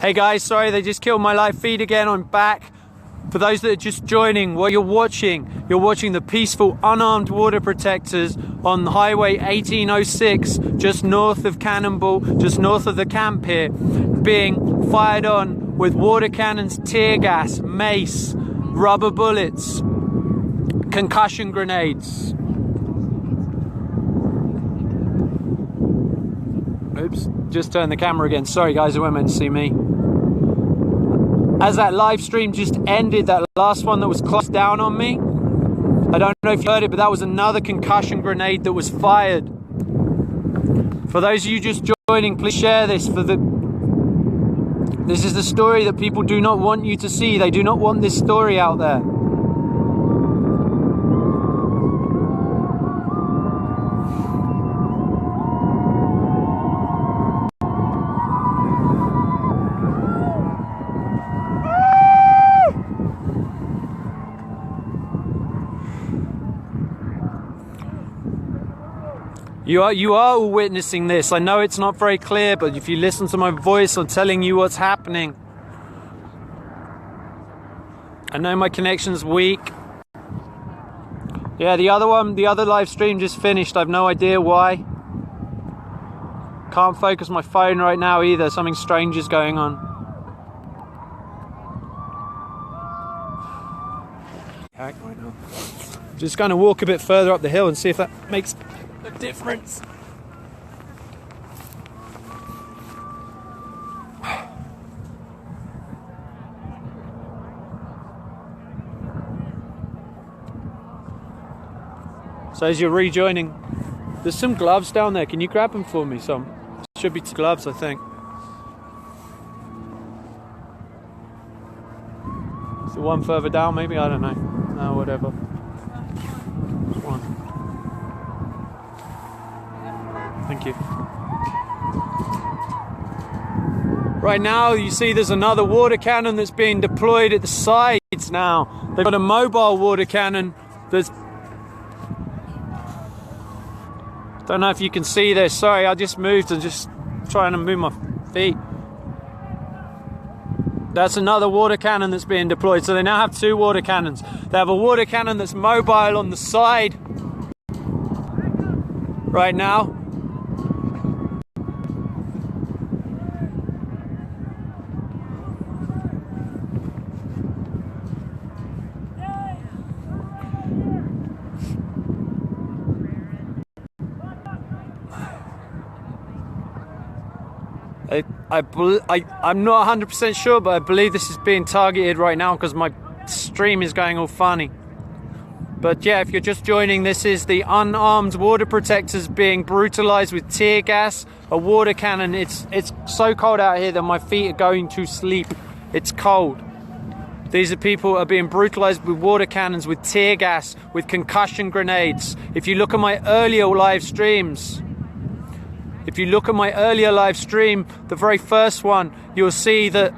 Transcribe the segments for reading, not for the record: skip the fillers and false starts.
Hey guys, sorry they just killed my live feed again. I'm back. For those that are just joining, what you're watching the peaceful unarmed water protectors on Highway 1806, just north of Cannonball, just north of the camp here, being fired on with water cannons, tear gas, mace, rubber bullets, concussion grenades. Oops, just turned the camera again. Sorry guys, you weren't meant to see me. As that live stream just ended, that last one that was closed down on me, I don't know if you heard it, but that was another concussion grenade that was fired. For those of you just joining, please share this. This is the story that people do not want you to see. They do not want this story out there. You are all witnessing this. I know it's not very clear, but if you listen to my voice, I'm telling you what's happening. I know my connection's weak. Yeah, the other live stream just finished. I've no idea why. Can't focus my phone right now either. Something strange is going on. Right now. Just gonna walk a bit further up the hill and see if that makes a difference. So as you're rejoining, there's some gloves down there. Can you grab them for me? Some should be gloves, I think. Is there one further down maybe? I don't know. No, whatever. There's one. Thank you. Right now you see there's another water cannon that's being deployed at the sides now. They've got a mobile water cannon that's... Don't know if you can see this. Sorry, I just moved and just trying to move my feet. That's another water cannon that's being deployed. So they now have two water cannons. They have a water cannon that's mobile on the side right now. I'm not 100% sure, but I believe this is being targeted right now because my stream is going all funny. But yeah, if you're just joining, this is the unarmed water protectors being brutalized with tear gas, a water cannon. It's so cold out here that my feet are going to sleep. It's cold. These are people who are being brutalized with water cannons, with tear gas, with concussion grenades. If you look at my earlier live streams, the very first one, you'll see the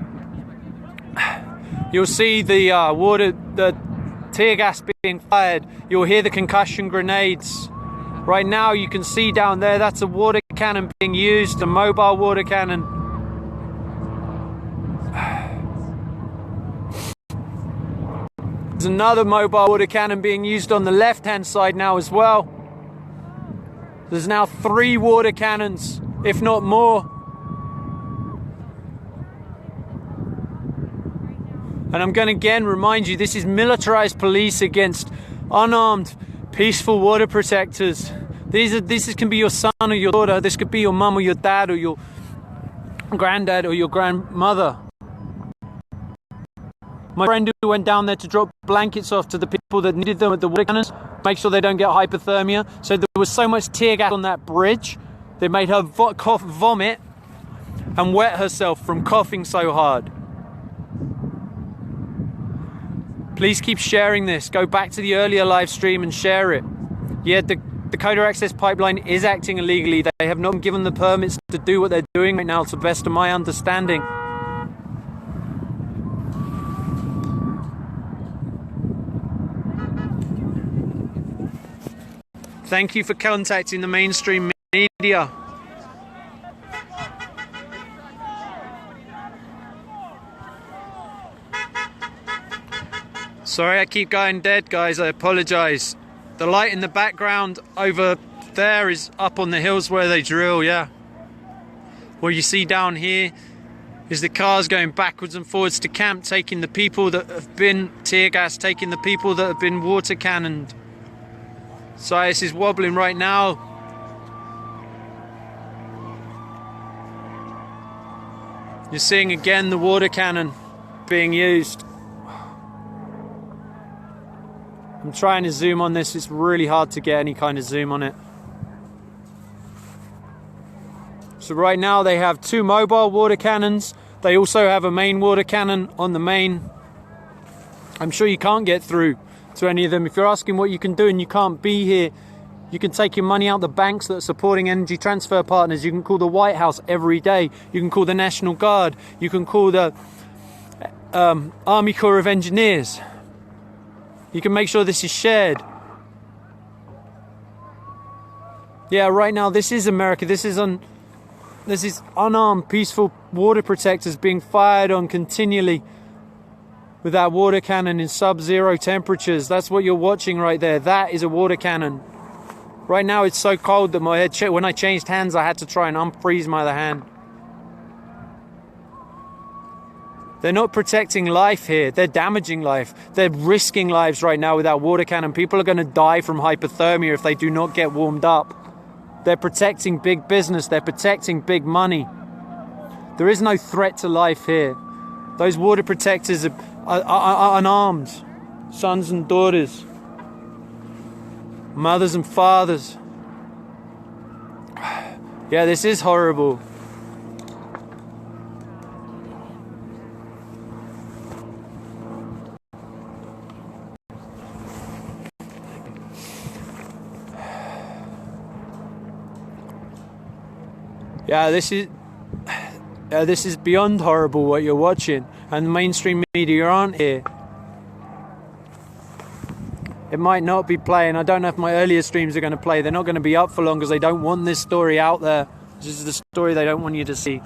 tear gas being fired. You'll hear the concussion grenades. Right now you can see down there, that's a water cannon being used, a mobile water cannon. There's another mobile water cannon being used on the left hand side now as well. There's now 3 water cannons, if not more. And I'm going to again remind you, this is militarized police against unarmed, peaceful water protectors. This can be your son or your daughter. This could be your mum or your dad or your granddad or your grandmother. My friend who went down there to drop blankets off to the people that needed them at the water cannons, make sure they don't get hypothermia. So there was so much tear gas on that bridge, they made her vomit and wet herself from coughing so hard. Please keep sharing this. Go back to the earlier live stream and share it. Yeah, the Dakota Access Pipeline is acting illegally. They have not been given the permits to do what they're doing right now, to the best of my understanding. Thank you for contacting the mainstream media. Sorry, I keep going dead, guys. I apologize. The light in the background over there is up on the hills where they drill, yeah. What you see down here is the cars going backwards and forwards to camp, taking the people that have been tear gassed, taking the people that have been water cannoned. So this is wobbling right now. You're seeing again the water cannon being used. I'm trying to zoom on this. It's really hard to get any kind of zoom on it. So right now they have 2 mobile water cannons. They also have a main water cannon on the main. I'm sure you can't get through to any of them. If you're asking what you can do and you can't be here, you can take your money out the banks that are supporting Energy Transfer Partners. You can call the White House every day. You can call the National Guard. You can call the Army Corps of Engineers. You can make sure this is shared. Yeah, right now this is America. This is unarmed, peaceful water protectors being fired on continually with that water cannon in sub-zero temperatures. That's what you're watching right there. That is a water cannon. Right now it's so cold that my head, when I changed hands, I had to try and unfreeze my other hand. They're not protecting life here. They're damaging life. They're risking lives right now with that water cannon. People are going to die from hypothermia if they do not get warmed up. They're protecting big business. They're protecting big money. There is no threat to life here. Those water protectors are unarmed. Sons and daughters. Mothers and fathers. Yeah, this is horrible. Yeah, this is beyond horrible what you're watching, and the mainstream media aren't here. It might not be playing. I don't know if my earlier streams are going to play. They're not going to be up for long because they don't want this story out there. This is the story they don't want you to see.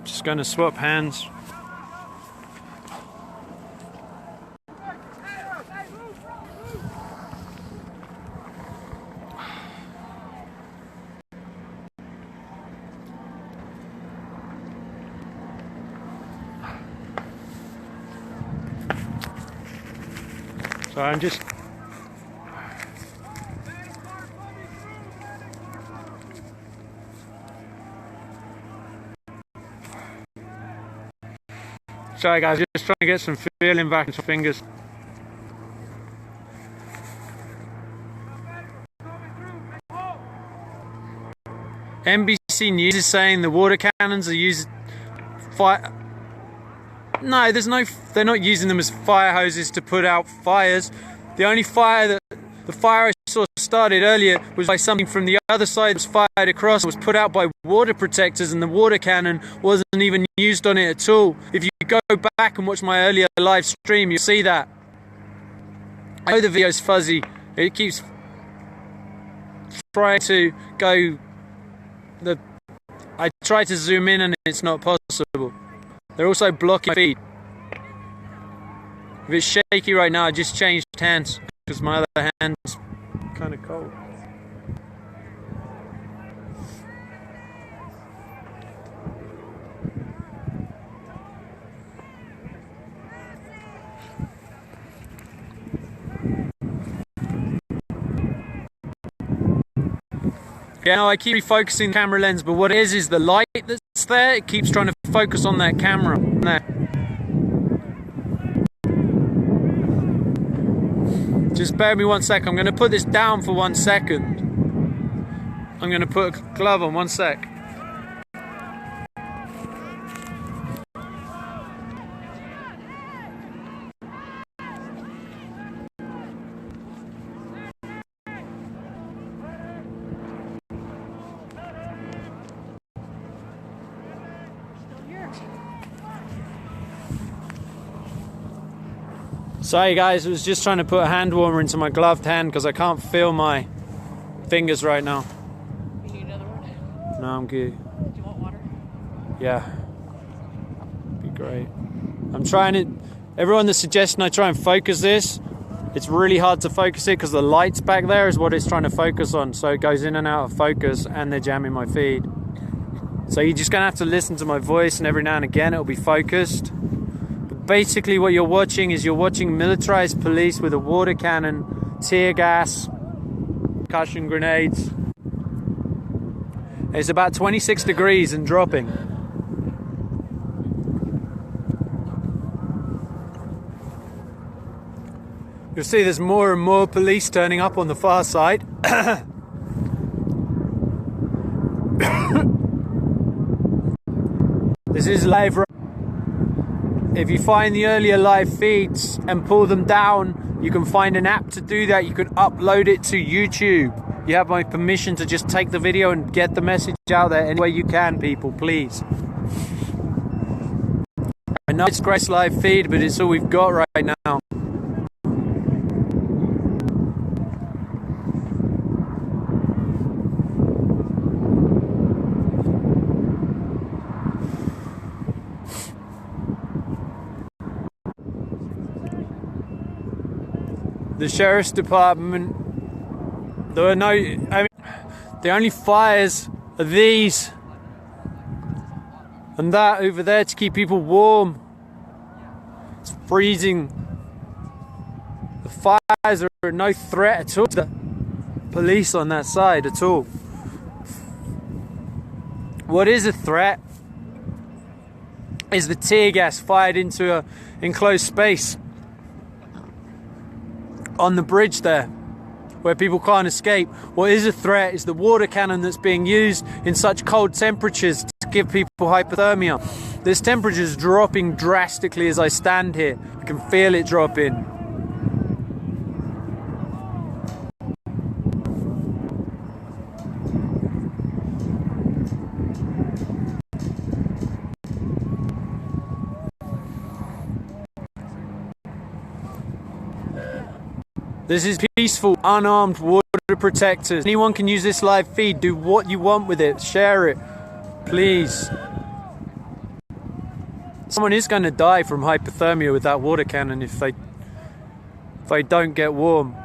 Just going to swap hands. So I'm just sorry guys, just trying to get some feeling back into my fingers. NBC News is saying the water cannons are used fire. No, they're not using them as fire hoses to put out fires. The only fire the fire I saw started earlier was by something from the other side that was fired across, was put out by water protectors, and the water cannon wasn't even used on it at all. If you go back and watch my earlier live stream, you'll see that. I know the video's fuzzy. It keeps trying to go. I try to zoom in and it's not possible. They're also blocking my feed. If it's shaky right now, I just changed hands because my other hand's kind of cold. Yeah, no, I keep refocusing the camera lens, but what it is the light that's there. It keeps trying to focus on that camera. There. Just bear with me 1 sec. I'm going to put this down for 1 second. I'm going to put a glove on 1 sec. Sorry guys, I was just trying to put a hand warmer into my gloved hand because I can't feel my fingers right now. You need another one? No, I'm good. Do you want water? Yeah. Be great. I'm trying to... Everyone that's suggesting I try and focus this, it's really hard to focus it because the lights back there is what it's trying to focus on. So it goes in and out of focus and they're jamming my feed. So you're just going to have to listen to my voice and every now and again it'll be focused. Basically what you're watching is you're watching militarized police with a water cannon, tear gas, concussion grenades. It's about 26 degrees and dropping. You'll see there's more and more police turning up on the far side. This is live. If you find the earlier live feeds and pull them down, you can find an app to do that. You can upload it to YouTube. You have my permission to just take the video and get the message out there any way you can, people, please. I know it's Grace live feed, but it's all we've got right now. The sheriff's department, there are no, I mean, the only fires are these and that over there to keep people warm. It's freezing. The fires are no threat at all to the police on that side at all. What is a threat is the tear gas fired into an enclosed space on the bridge there where people can't escape. What is a threat is the water cannon that's being used in such cold temperatures to give people hypothermia. This temperature is dropping drastically as I stand here. I can feel it dropping. This is peaceful, unarmed water protectors. Anyone can use this live feed. Do what you want with it. Share it, please. Someone is going to die from hypothermia with that water cannon if they don't get warm.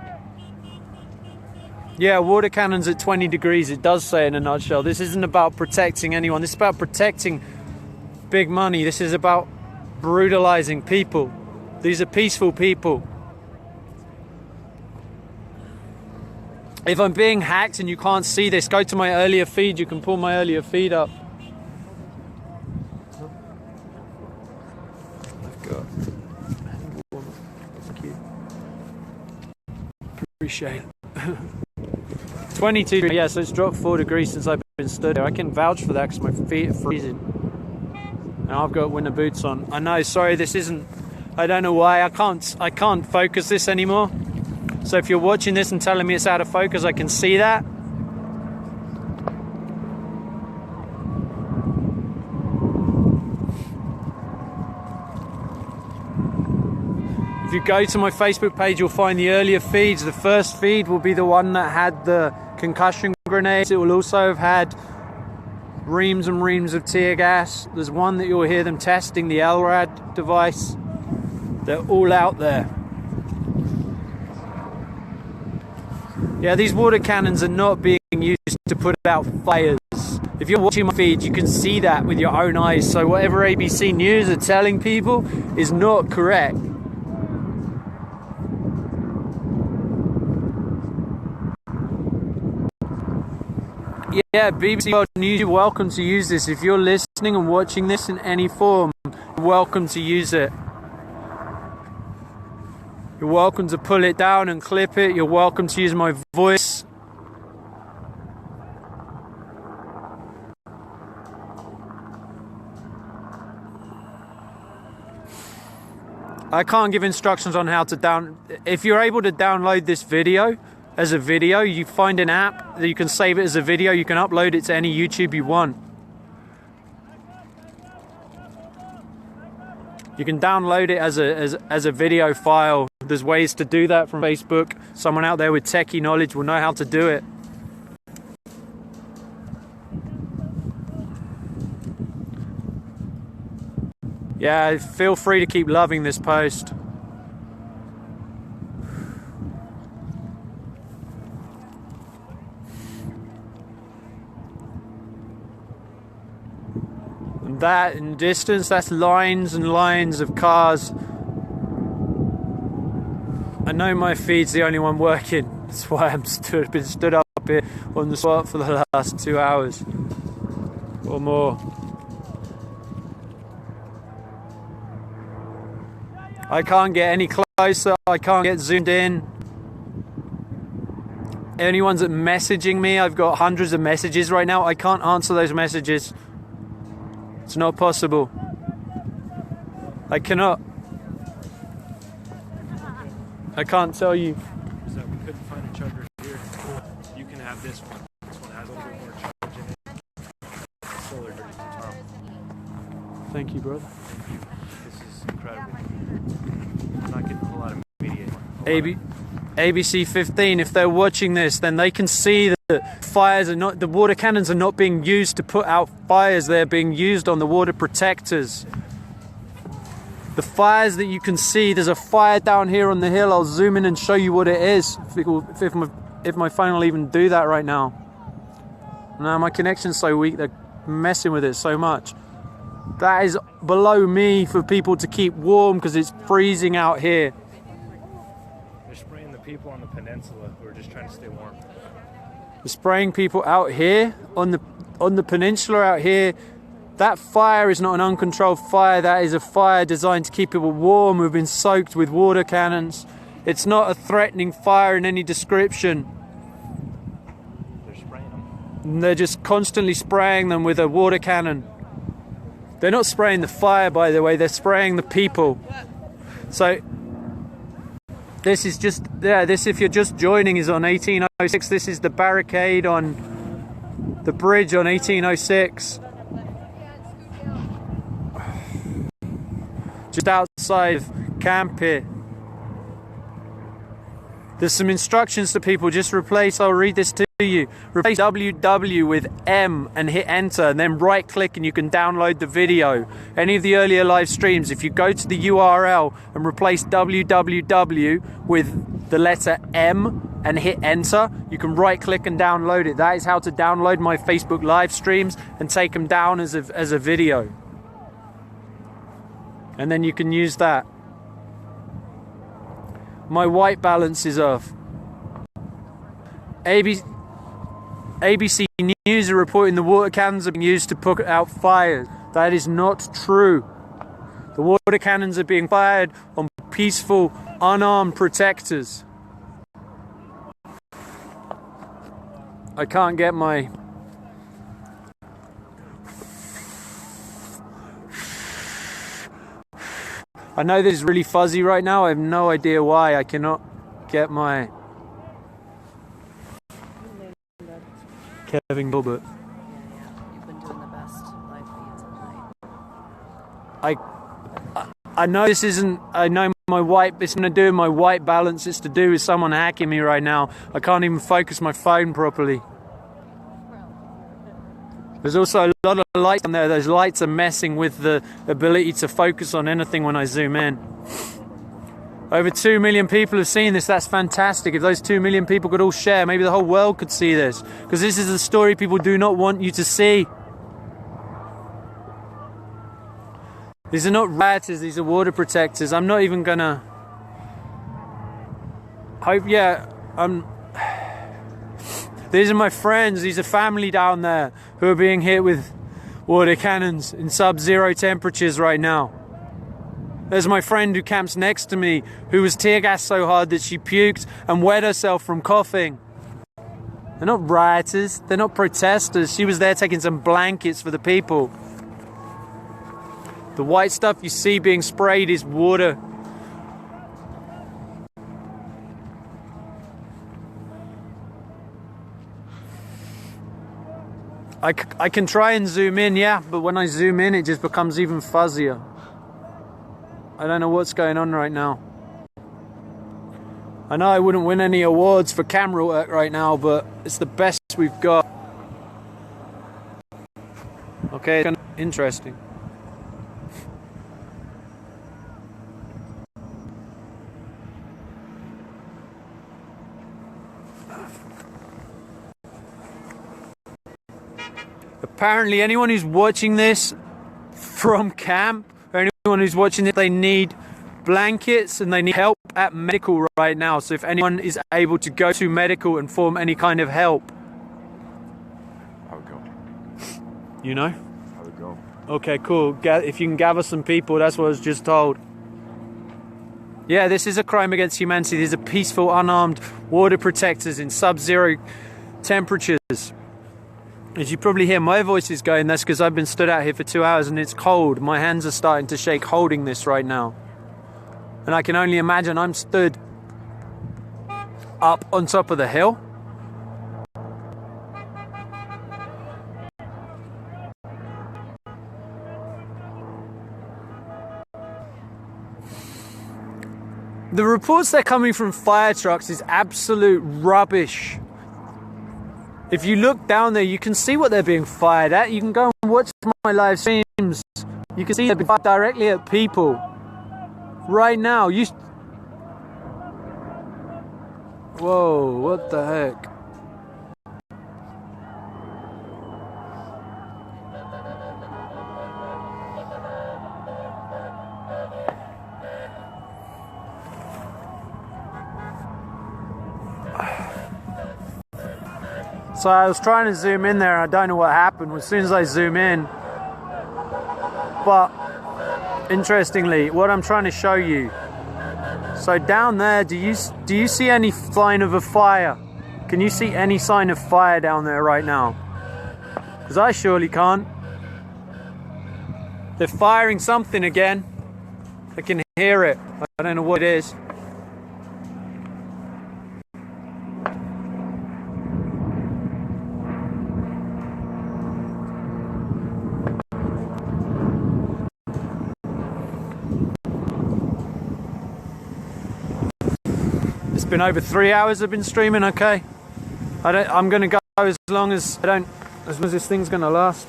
Yeah, water cannons at 20 degrees, it does say in a nutshell. This isn't about protecting anyone. This is about protecting big money. This is about brutalizing people. These are peaceful people. If I'm being hacked and you can't see this, go to my earlier feed. You can pull my earlier feed up. I've got... Thank you. Appreciate it. 22, yeah, so it's dropped 4 degrees since I've been stood here. I can vouch for that because my feet are freezing. And I've got winter boots on. I know, sorry, this isn't... I don't know why. I can't focus this anymore. So if you're watching this and telling me it's out of focus, I can see that. If you go to my Facebook page, you'll find the earlier feeds. The first feed will be the one that had the concussion grenades. It will also have had reams and reams of tear gas. There's one that you'll hear them testing, the LRAD device. They're all out there. Yeah, these water cannons are not being used to put out fires. If you're watching my feed, you can see that with your own eyes. So whatever ABC News are telling people is not correct. Yeah, BBC World News, you're welcome to use this. If you're listening and watching this in any form, you're welcome to use it. You're welcome to pull it down and clip it. You're welcome to use my voice. I can't give instructions on how to if you're able to download this video as a video, you find an app that you can save it as a video. You can upload it to any YouTube you want. You can download it as a video file. There's ways to do that from Facebook. Someone out there with techie knowledge will know how to do it. Yeah, feel free to keep loving this post. And that in distance, that's lines and lines of cars. I know my feed's the only one working. That's why I'm been stood up here on the spot for the last 2 hours or more. I can't get any closer, I can't get zoomed in. Anyone's messaging me, I've got hundreds of messages right now. I can't answer those messages. It's not possible. I cannot. I can't tell you. So we couldn't find a charger here. You can have this one. This one has a little bit more charge in it. Solar during tomorrow. Thank you, brother. Thank you. This is incredible. I'm not getting a whole lot of media anymore. ABC 15, if they're watching this, then they can see that fires are not, the water cannons are not being used to put out fires, they're being used on the water protectors. The fires that you can see, there's a fire down here on the hill. I'll zoom in and show you what it is, if my phone will even do that right now. No, my connection's so weak, they're messing with it so much. That is below me for people to keep warm because it's freezing out here. They're spraying the people on the peninsula who are just trying to stay warm. They're spraying people out here on the peninsula out here. That fire is not an uncontrolled fire. That is a fire designed to keep people warm who've been soaked with water cannons. It's not a threatening fire in any description. They're spraying them. And they're just constantly spraying them with a water cannon. They're not spraying the fire, by the way, they're spraying the people. So this is just, yeah, this, if you're just joining, is on 1806. This is the barricade on the bridge on 1806. Just outside of camp here. There's some instructions to people. Just replace, I'll read this to you. Replace WW with M and hit enter, and then right click and you can download the video. Any of the earlier live streams, if you go to the URL and replace WWW with the letter M and hit enter, you can right click and download it. That is how to download my Facebook live streams and take them down as a video. And then you can use that. My white balance is off. ABC News are reporting the water cannons are being used to put out fires. That is not true. The water cannons are being fired on peaceful, unarmed protectors. I can't get my... I know this is really fuzzy right now. I have no idea why. I cannot get my... Kevin Gilbert. You've been doing the best live feeds at night. I know this isn't... I know my white... It's going to do my white balance. It's to do with someone hacking me right now. I can't even focus my phone properly. There's also a lot of lights on there. Those lights are messing with the ability to focus on anything when I zoom in. Over 2 million people have seen this. That's fantastic. If those 2 million people could all share, maybe the whole world could see this. Because this is a story people do not want you to see. These are not rioters, these are water protectors. I'm not even gonna... These are my friends, these are family down there who are being hit with water cannons in sub-zero temperatures right now. There's my friend who camps next to me who was tear gassed so hard that she puked and wet herself from coughing. They're not rioters, they're not protesters. She was there taking some blankets for the people. The white stuff you see being sprayed is water. I can try and zoom in, yeah, but when I zoom in, it just becomes even fuzzier. I don't know what's going on right now. I know I wouldn't win any awards for camera work right now, but it's the best we've got. Okay, interesting. Apparently anyone who's watching this from camp, or anyone who's watching it, they need blankets and they need help at medical right now. So if anyone is able to go to medical and form any kind of help. I would go. You know? I would go. Okay, cool. If you can gather some people, that's what I was just told. Yeah, this is a crime against humanity. These are peaceful, unarmed water protectors in sub-zero temperatures. As you probably hear my voice is going, that's because I've been stood out here for 2 hours and it's cold. My hands are starting to shake holding this right now. And I can only imagine I'm stood up on top of the hill. The reports that are coming from fire trucks is absolute rubbish. If you look down there, you can see what they're being fired at. You can go and watch my live streams. You can see they're being fired directly at people. Right now, Whoa, what the heck? So I was trying to zoom in there, and I don't know what happened as soon as I zoom in. But interestingly, what I'm trying to show you. So down there, do you see any sign of a fire? Can you see any sign of fire down there right now? Because I surely can't. They're firing something again. I can hear it. I don't know what it is. It's been over 3 hours I've been streaming, okay? I'm gonna go as long as this thing's gonna last.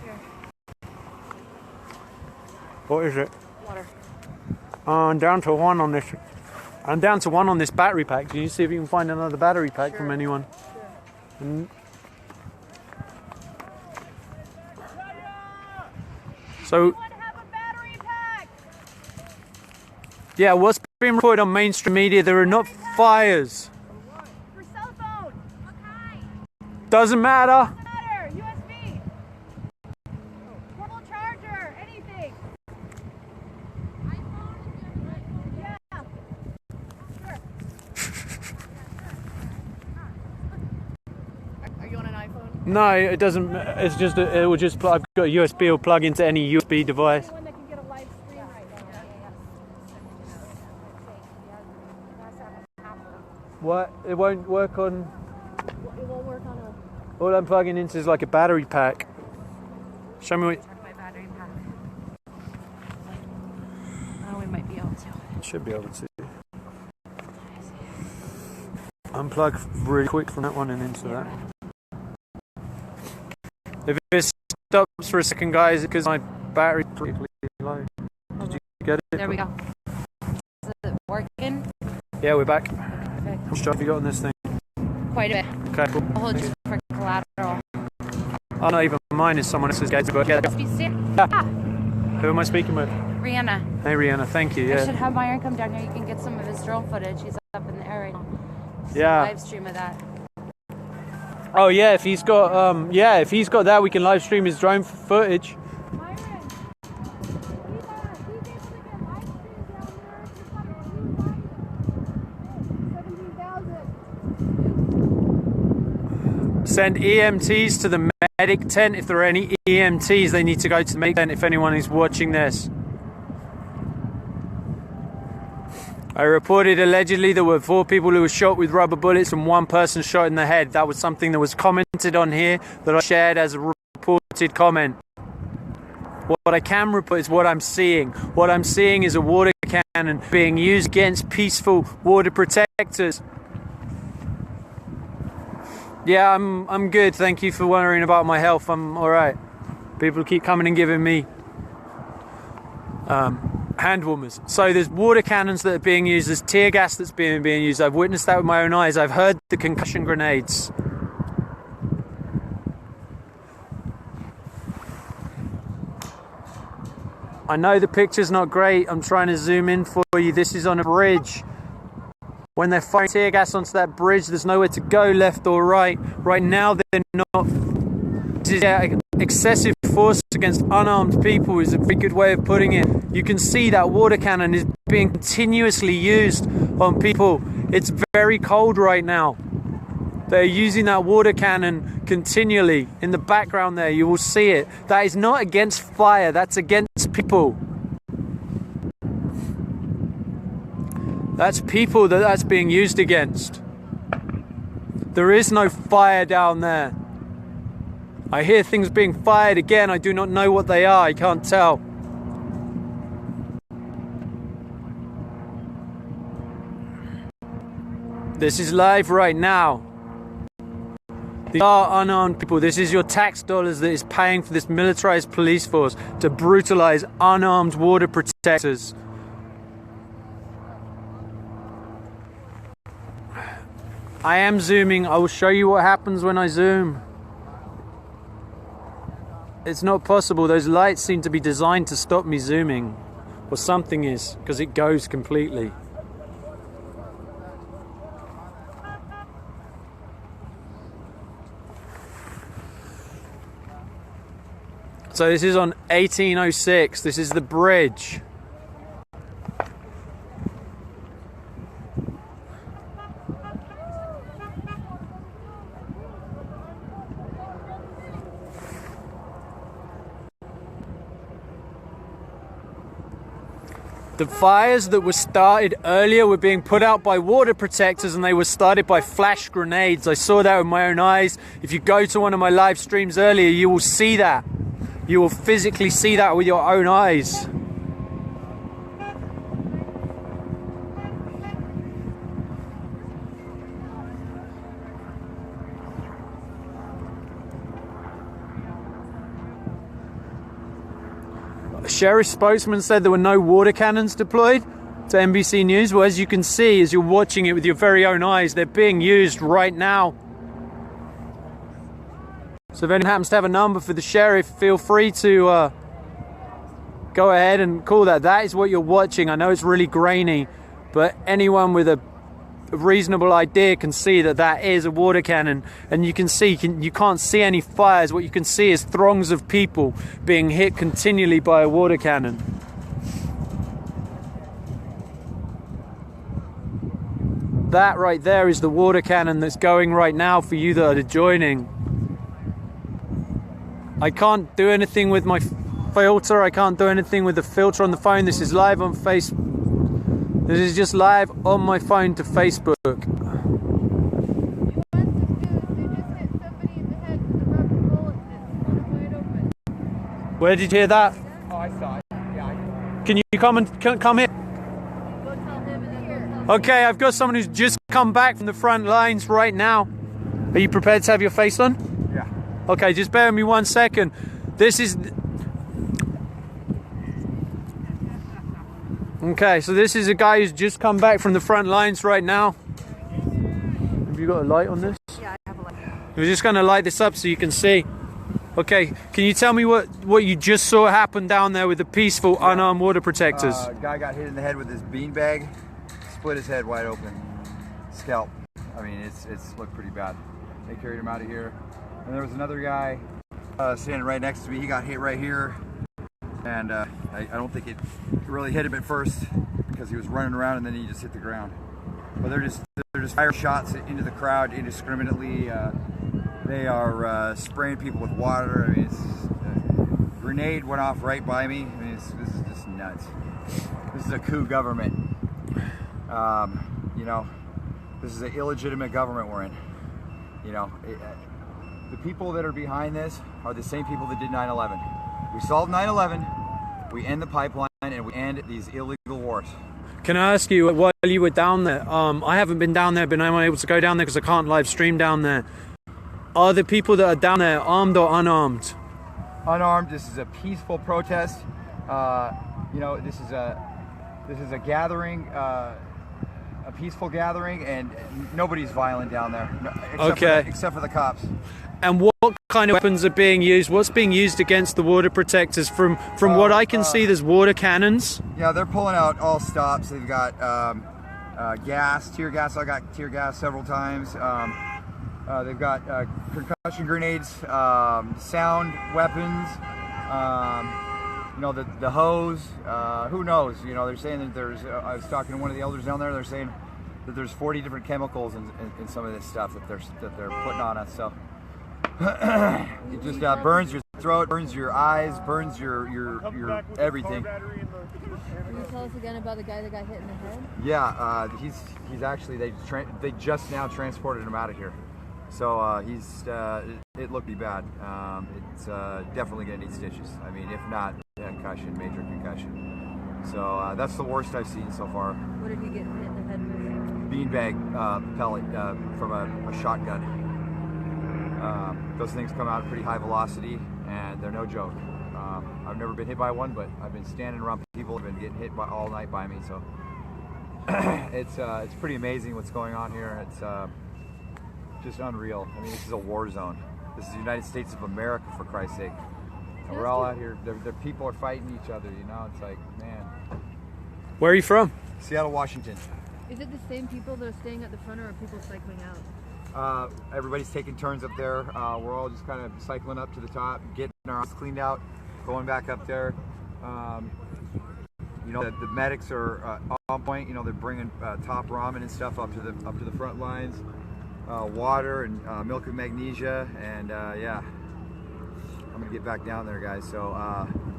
Here. What is it? Water. I'm down to one on this. I'm down to one on this battery pack. Can you see if you can find another battery pack from anyone? Sure. So. Yeah, what's being reported on mainstream media, there are not fires. For cell phone. Okay. Doesn't matter. Doesn't matter. USB. Portable charger. Anything. iPhone. Yeah. Are you on an iPhone? No, it doesn't. It's just it will just. I've got a USB. It'll plug into any USB device. One that can get a live stream right now. What? It won't work on. It won't work on a. All I'm plugging into is like a battery pack. Show me what. Check my battery pack. Oh, we might be able to. Should be able to. Unplug really quick from that one and into that. If it stops for a second, guys, because my battery's pretty low. Did you get it? There we go. Is it working? Yeah, we're back. Perfect. How much have you got on this thing? Quite a bit. Okay, cool. I'll hold you for collateral. Oh, not even mine is someone else's gate, but get it. Yeah. Who am I speaking with? Rihanna. Hey, Rihanna, thank you. I Yeah. should have Myron come down here. You can get some of his drone footage. He's up in the air right now. Yeah. Live stream of that. Oh yeah, if he's got if he's got that, we can live stream his drone footage. Myron. He's able to get live stream down there. 17,000. Send EMTs to the medic tent. If there are any EMTs, they need to go to the medic tent if anyone is watching this. I reported allegedly there were 4 people who were shot with rubber bullets and 1 person shot in the head. That was something that was commented on here that I shared as a reported comment. What I can report is what I'm seeing. What I'm seeing is a water cannon being used against peaceful water protectors. Yeah, I'm good. Thank you for worrying about my health. I'm all right. People keep coming and giving me hand warmers. So there's water cannons that are being used. There's tear gas that's being used. I've witnessed that with my own eyes. I've heard the concussion grenades. I know the picture's not great. I'm trying to zoom in for you. This is on a bridge. When they're firing tear gas onto that bridge, there's nowhere to go left or right. Right now, they're not. Excessive force against unarmed people is a pretty good way of putting it. You can see that water cannon is being continuously used on people. It's very cold right now. They're using that water cannon continually. In the background there, you will see it. That is not against fire, that's against people. That's people that's being used against. There is no fire down there. I hear things being fired again. I do not know what they are. I can't tell. This is live right now. These are unarmed people. This is your tax dollars that is paying for this militarized police force to brutalize unarmed water protectors. I am zooming. I will show you what happens when I zoom. It's not possible. Those lights seem to be designed to stop me zooming. Or something is, because it goes completely. So this is on 1806. This is the bridge. The fires that were started earlier were being put out by water protectors, and they were started by flash grenades. I saw that with my own eyes. If you go to one of my live streams earlier, you will see that. You will physically see that with your own eyes. A sheriff spokesman said there were no water cannons deployed to NBC News. Well, as you can see, as you're watching it with your very own eyes, they're being used right now. So if anyone happens to have a number for the sheriff, feel free to go ahead and call that. That is what you're watching. I know it's really grainy, but anyone with a reasonable idea can see that that is a water cannon. And you can see, you can't see any fires. What you can see is throngs of people being hit continually by a water cannon. That right there is the water cannon that's going right now for you that are joining. I can't do anything with my filter. I can't do anything with the filter on the phone. This is live on Facebook. This is just live on my phone to Facebook. Where did you hear that? Oh, I saw it. Yeah. Can you come here? Okay, I've got someone who's just come back from the front lines right now. Are you prepared to have your face on? Yeah. Okay, just bear with me 1 second. This is... Okay, so this is a guy who's just come back from the front lines right now. Have you got a light on this? Yeah, I have a light. We're just going to light this up so you can see. Okay, can you tell me what you just saw happen down there with the peaceful, unarmed water protectors? Guy got hit in the head with his beanbag, split his head wide open, scalp. I mean, it's looked pretty bad. They carried him out of here. And there was another guy standing right next to me. He got hit right here. And I don't think it really hit him at first because he was running around and then he just hit the ground. But they're just firing shots into the crowd indiscriminately. They are spraying people with water. I mean, a grenade went off right by me. I mean, this is just nuts. This is a coup government. You know, this is an illegitimate government we're in. You know, the people that are behind this are the same people that did 9/11. We solve 9/11, we end the pipeline, and we end these illegal wars. Can I ask you, while you were down there, I haven't been down there, but I'm unable to go down there because I can't live stream down there. Are the people that are down there armed or unarmed? Unarmed. This is a peaceful protest. You know, this is a gathering, a peaceful gathering, and nobody's violent down there. Except for the cops. And what kind of weapons are being used? What's being used against the water protectors? From what I can see, there's water cannons. Yeah, they're pulling out all stops. They've got gas, tear gas. I got tear gas several times. They've got concussion grenades, sound weapons. You know, the hose. Who knows? You know, they're saying that there's. I was talking to one of the elders down there. They're saying that there's 40 different chemicals in some of this stuff that they're putting on us. So. It just burns your throat, burns your eyes, burns your everything. Can you tell us again about the guy that got hit in the head? Yeah, he's actually they just now transported him out of here, so it looked bad. It's definitely gonna need stitches. I mean, if not concussion, major concussion. So that's the worst I've seen so far. What did he get hit in the head with? Beanbag pellet from a shotgun. Those things come out at pretty high velocity, and they're no joke. I've never been hit by one, but I've been standing around people who've been getting hit all night by me. So it's pretty amazing what's going on here. It's just unreal. I mean, this is a war zone. This is the United States of America, for Christ's sake. And we're all out here. The people are fighting each other. You know, it's like, man. Where are you from? Seattle, Washington. Is it the same people that are staying at the front, or are people cycling out? Everybody's taking turns up there. We're all just kind of cycling up to the top, getting our eyes cleaned out, going back up there. You know, the medics are on point. You know, they're bringing top ramen and stuff up to the front lines, water and milk and magnesia, and yeah, I'm gonna get back down there, guys. So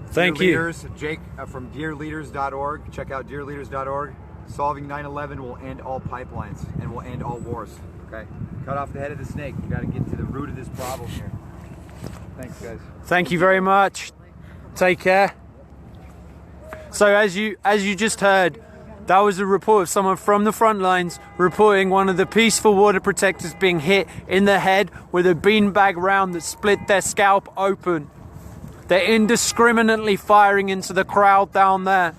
thank you, leaders. Jake from dearleaders.org. Check out dearleaders.org. Solving 9/11 will end all pipelines and will end all wars. Okay, cut off the head of the snake. You got to get to the root of this problem here. Thanks, guys. Thank you very much. Take care. So as you just heard, that was a report of someone from the front lines reporting one of the peaceful water protectors being hit in the head with a beanbag round that split their scalp open. They're indiscriminately firing into the crowd down there.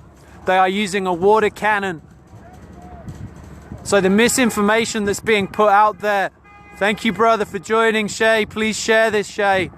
They are using a water cannon. So the misinformation that's being put out there. Thank you, brother, for joining, Shay. Please share this, Shay.